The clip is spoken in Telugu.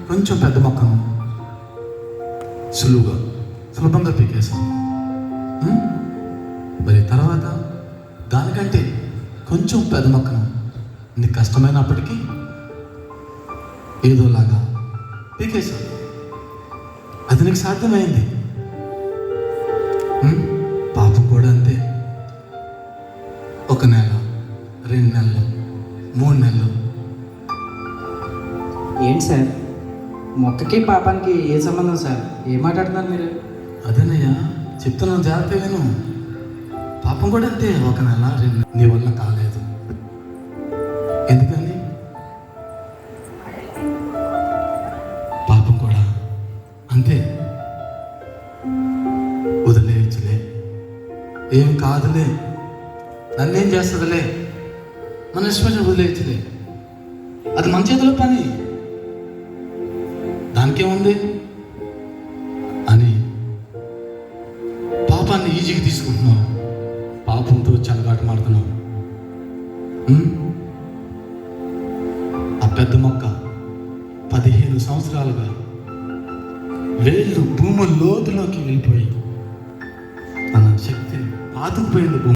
కొంచెం పెద్ద మొక్కను సులభంగా పీకేశాం. మరి తర్వాత దానికంటే కొంచెం పెద్ద మొక్కను నీకు కష్టమైనప్పటికీ ఏదోలాగా పీకేశాం. అది నీకు సాధ్యమైంది. పాపం కూడా అంతే. 1 నెల, 2 నెలలు, 3 నెలలు. ఏంటి సార్, మొక్కకి పాపానికి ఏ సంబంధం సార్? ఏం మాట్లాడుతున్నారు మీరు? అదేనయ్యా చెప్తున్నాను, జాగ్రత్త విను. పాపం కూడా అంతే. 1 నెల, 2 నెలలు నీ వల్ల కాలేదు. ఎందుకని? పాపం కూడా అంతే. వదిలేయచ్చులే, ఏం కాదులే, నన్నేం చేస్తుందిలే, మన ఇష్టం వదిలేయచ్చులే, అది మన చేతిలో పని, దానికేముంది అని పాపాన్ని ఈజీగా తీసుకుంటున్నావు. పాపంతో చెలగాట మాడుతున్నావు. ఆ పెద్ద మొక్క 15 సంవత్సరాలుగా వేళ్ళు భూమి లోతులోకి వెళ్ళిపోయి తన శక్తిని పాతుకుపోయింది.